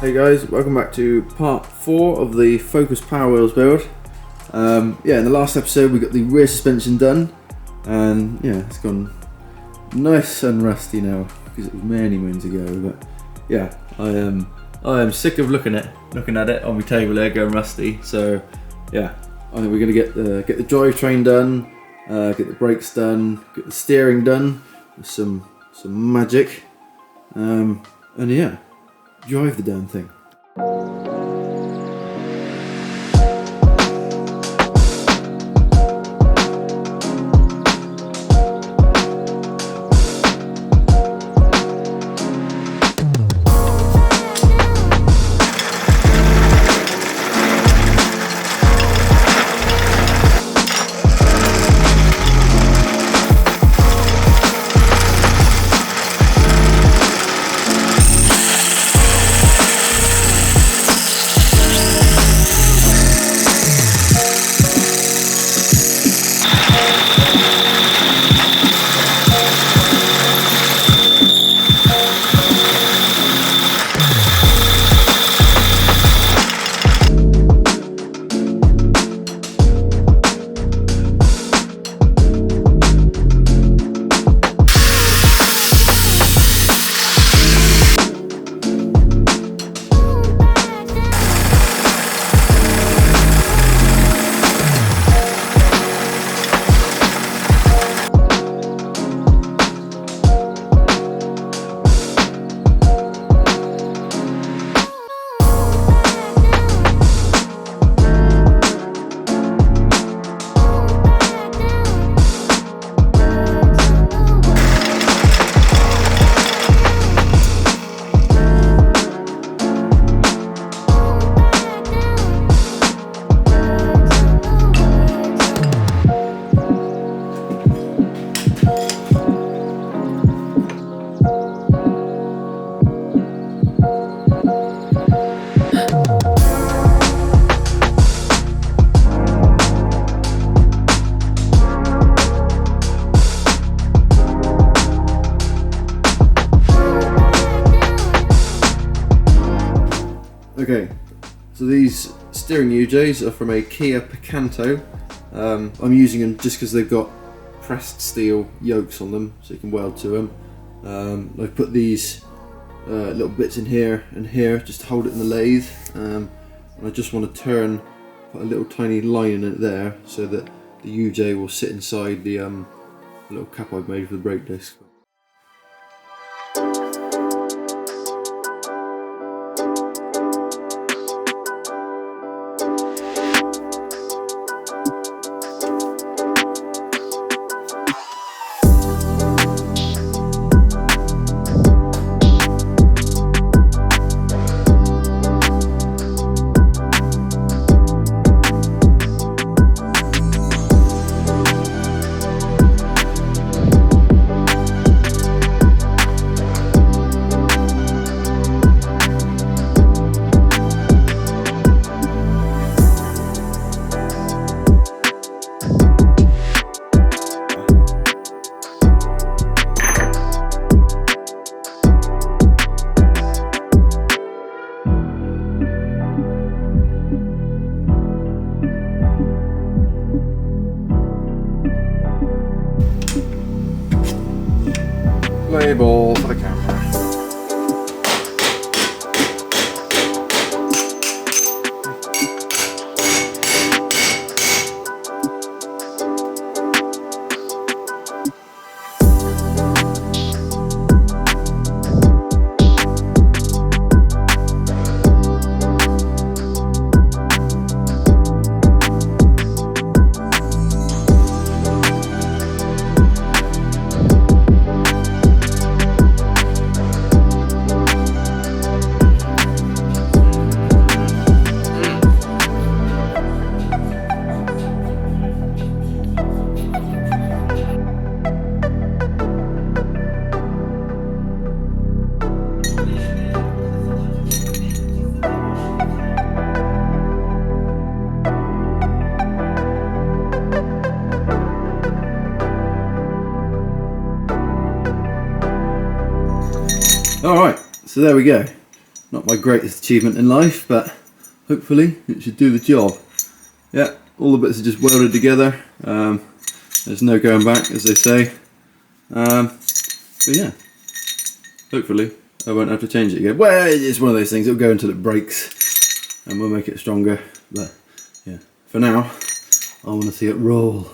Hey guys, welcome back to part 4 of the Focus Power Wheels build. In the last episode we got the rear suspension done, and yeah, it's gone nice and rusty now because it was many moons ago. But yeah, I am sick of looking at it on my table there going rusty. So yeah, I think we're gonna get the drivetrain done, get the brakes done, get the steering done with some magic, and yeah, drive the damn thing. Okay, so these steering UJs are from a Kia Picanto. I'm using them just because they've got pressed steel yokes on them, so you can weld to them. I've put these little bits in here and here just to hold it in the lathe, and I just want to put a little tiny line in it there so that the UJ will sit inside the little cap I've made for the brake disc. Label for the camera. Alright, so there we go. Not my greatest achievement in life, but hopefully it should do the job. Yeah, all the bits are just welded together. There's no going back, as they say. But yeah, hopefully I won't have to change it again. Well, it's one of those things, it'll go until it breaks and we'll make it stronger. But yeah, for now, I want to see it roll.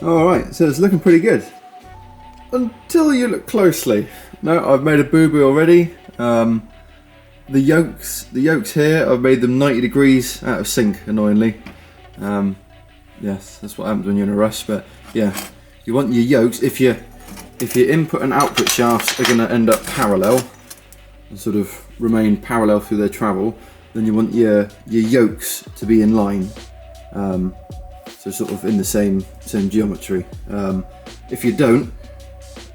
Alright, so it's looking pretty good. Until you look closely. No, I've made a boo-boo already. The yolks here, I've made them 90 degrees out of sync, annoyingly. Yes, that's what happens when you're in a rush, but yeah. You want your yolks, if your input and output shafts are going to end up parallel, and sort of remain parallel through their travel, then you want your yolks to be in line. So sort of in the same geometry. If you don't,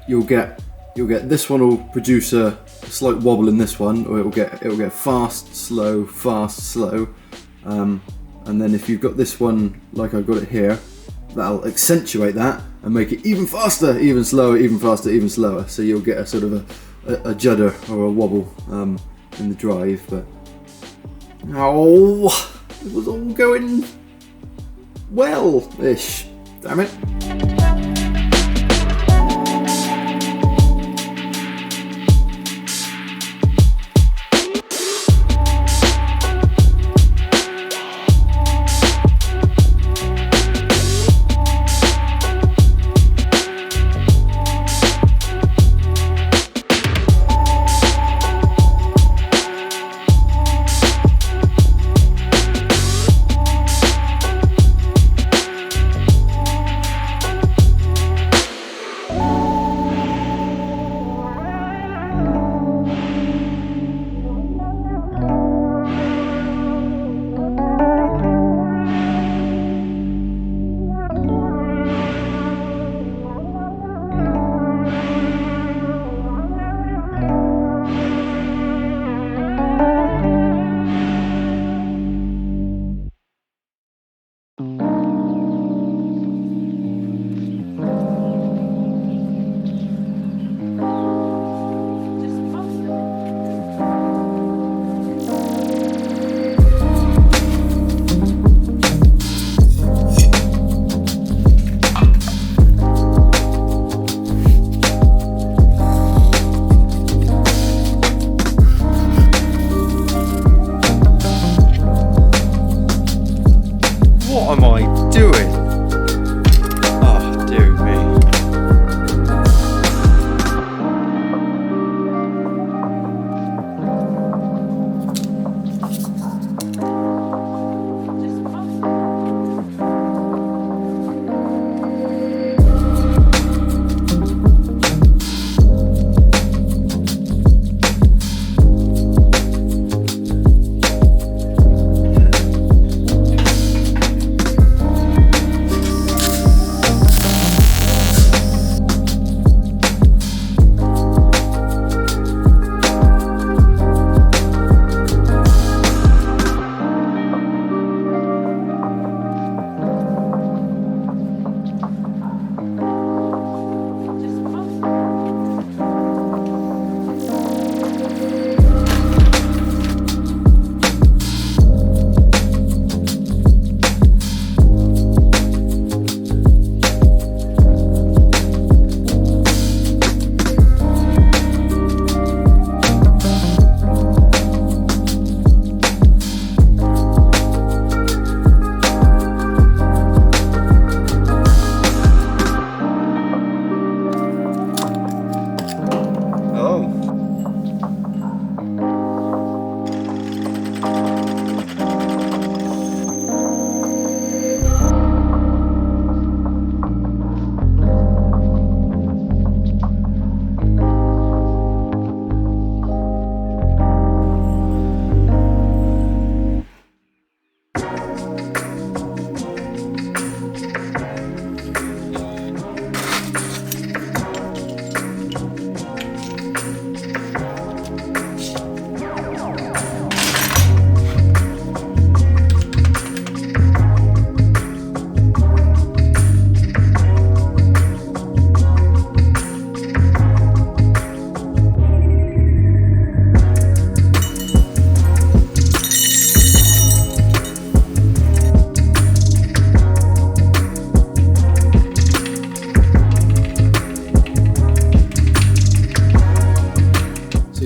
you'll get this one will produce a slight wobble in this one, or it'll get fast, slow, and then if you've got this one like I've got it here, that'll accentuate that and make it even faster, even slower, even faster, even slower. So you'll get a sort of a judder or a wobble in the drive. But it was all going well-ish. Damn it.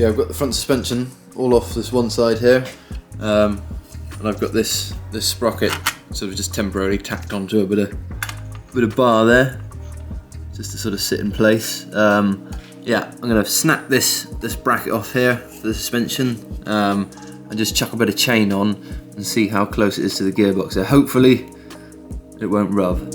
yeah, I've got the front suspension all off this one side here, and I've got this sprocket sort of just temporarily tacked onto a bit of bar there, just to sort of sit in place. Yeah, I'm gonna snap this bracket off here for the suspension, and just chuck a bit of chain on and see how close it is to the gearbox there. Hopefully it won't rub.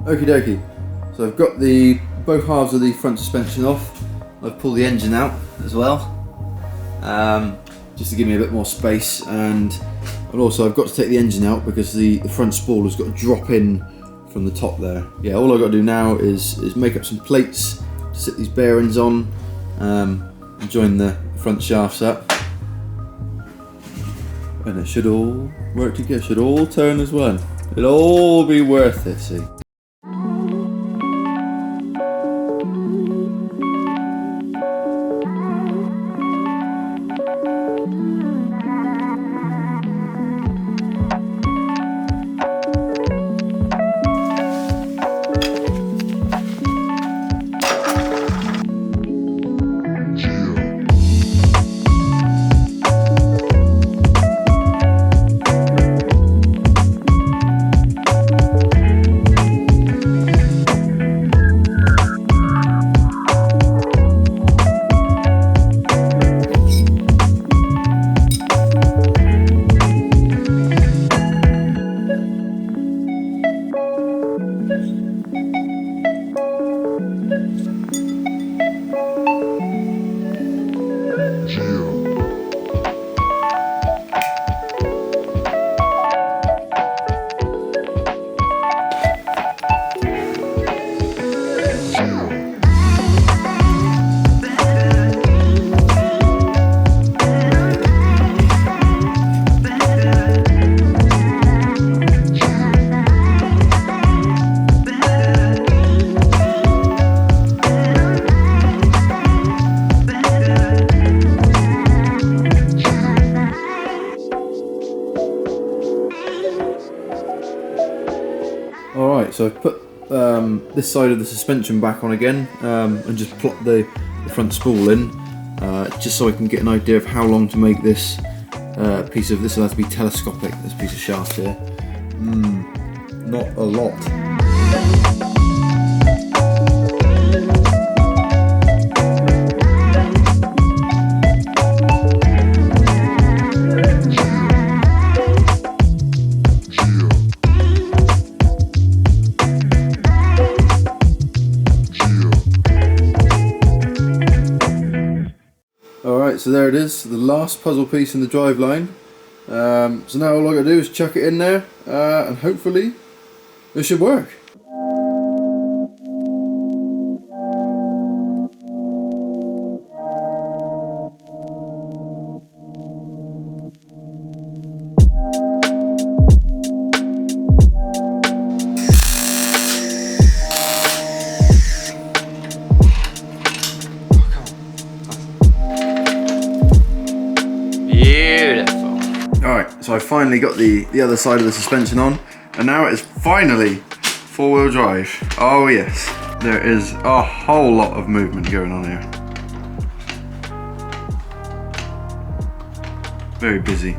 Okie dokie, so I've got both halves of the front suspension off. I've pulled the engine out as well, just to give me a bit more space, and also I've got to take the engine out because the front spool has got to drop in from the top there. Yeah, all I've got to do now is make up some plates to sit these bearings on, and join the front shafts up, and it should all work together, should all turn as one. It'll all be worth it, see. Alright, so I've put this side of the suspension back on again, and just plot the front spool in, just so I can get an idea of how long to make this piece of, this will have to be telescopic, this piece of shaft here. Not a lot. Alright, so there it is, the last puzzle piece in the driveline. So now all I gotta do is chuck it in there, and hopefully it should work. Alright, so I finally got the other side of the suspension on, and now it is finally four-wheel drive. Oh yes, there is a whole lot of movement going on here. Very busy.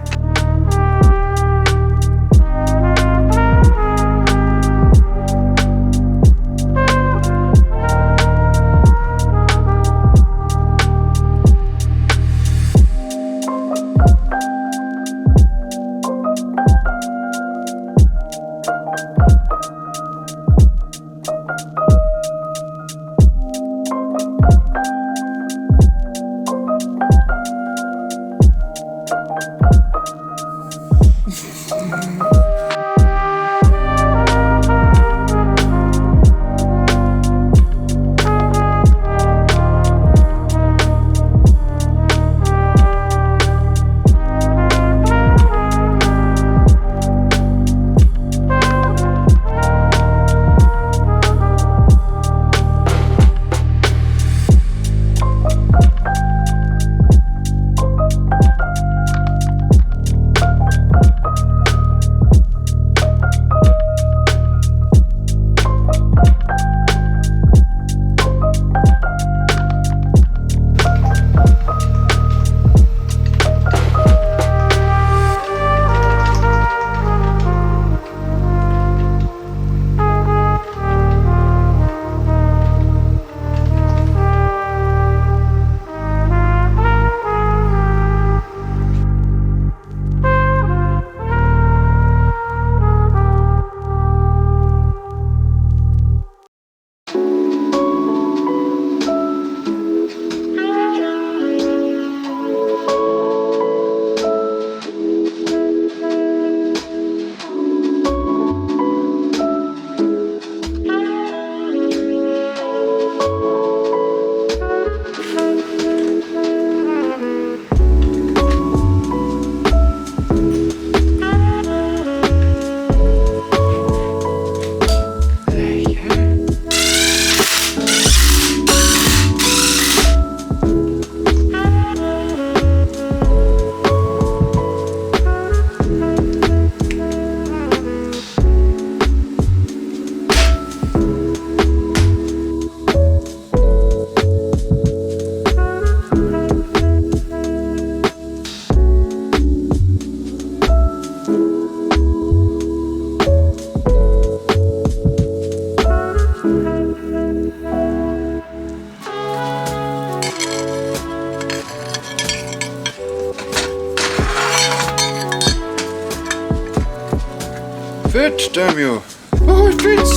fits, damn you! Oh, it fits!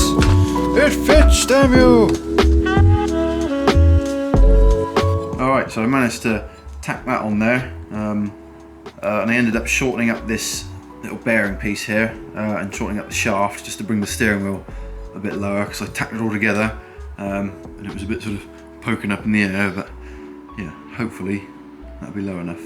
It fits, damn you! Alright, so I managed to tack that on there, and I ended up shortening up this little bearing piece here, and shortening up the shaft just to bring the steering wheel a bit lower, because I tacked it all together, and it was a bit sort of poking up in the air, but yeah, hopefully that'll be low enough.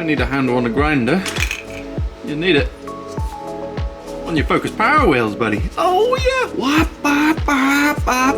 Need a handle on the grinder. You need it on your Focus Power wheels, buddy. Oh yeah! Wop, bop, bop, bop.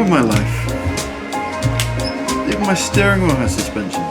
of my life. Even my steering wheel has suspension.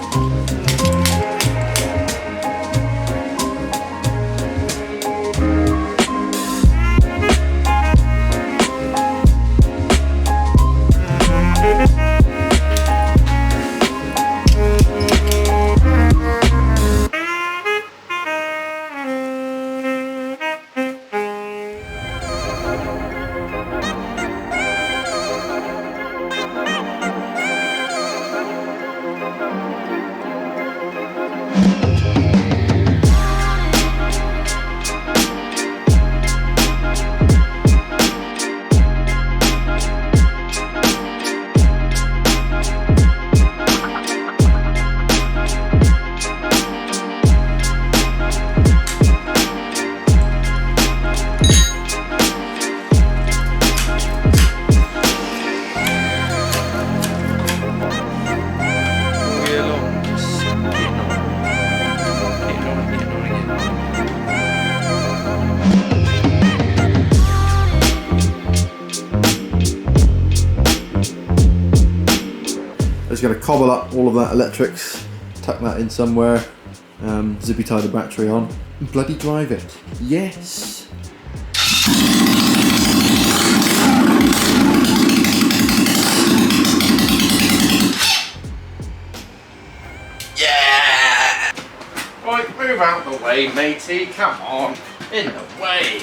Just going to cobble up all of that electrics, tuck that in somewhere, zippy tie the battery on, and bloody drive it. Yes! Yeah! Right, move out the way, matey. Come on, in the way.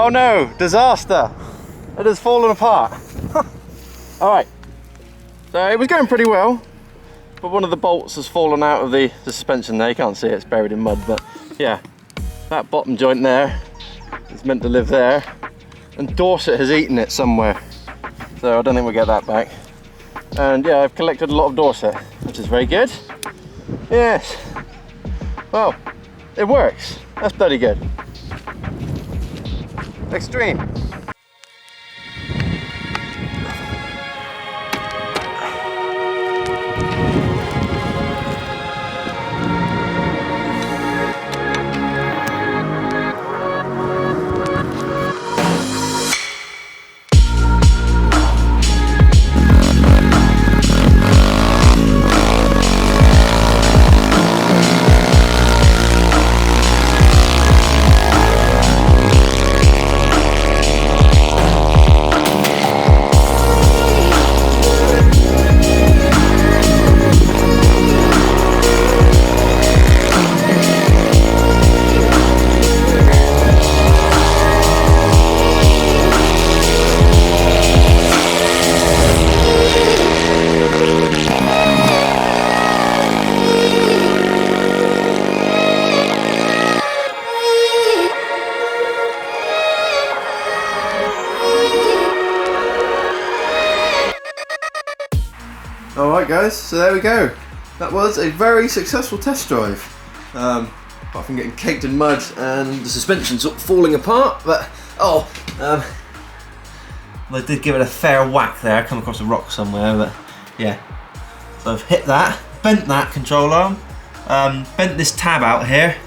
Oh no, disaster! It has fallen apart. Alright, so it was going pretty well, but one of the bolts has fallen out of the suspension there. You can't see it, it's buried in mud, but yeah, that bottom joint there is meant to live there, and Dorset has eaten it somewhere, so I don't think we'll get that back. And yeah, I've collected a lot of Dorset, which is very good. Yes, well, it works. That's bloody good. Extreme. Alright guys, so there we go. That was a very successful test drive. Apart from getting caked in mud and the suspension sort of falling apart, but I did give it a fair whack there, come across a rock somewhere, but yeah. So I've hit that, bent that control arm, bent this tab out here.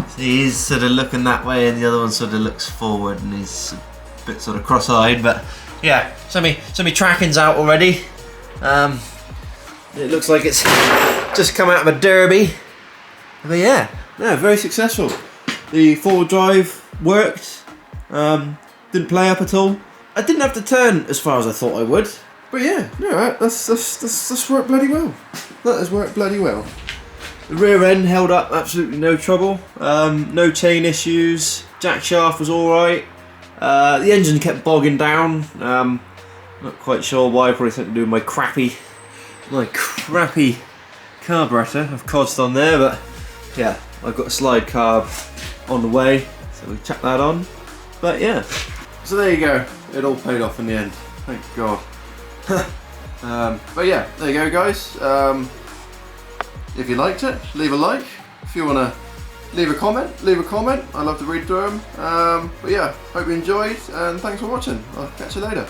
So he's sort of looking that way and the other one sort of looks forward and he's a bit sort of cross-eyed, but yeah, so my tracking's out already. It looks like it's just come out of a derby. But yeah, very successful. The forward drive worked, didn't play up at all. I didn't have to turn as far as I thought I would. But yeah, no, that's worked bloody well. That has worked bloody well. The rear end held up absolutely no trouble. No chain issues. Jack shaft was alright. The engine kept bogging down. Not quite sure why, probably something to do with my crappy carburetor I've codsed on there, but yeah, I've got a slide carb on the way, so we chuck that on. But yeah, so there you go. It all paid off in the end. Thank God. But yeah, there you go, guys. If you liked it, leave a like. If you want to leave a comment. I love to read through them. But yeah, hope you enjoyed, and thanks for watching. I'll catch you later.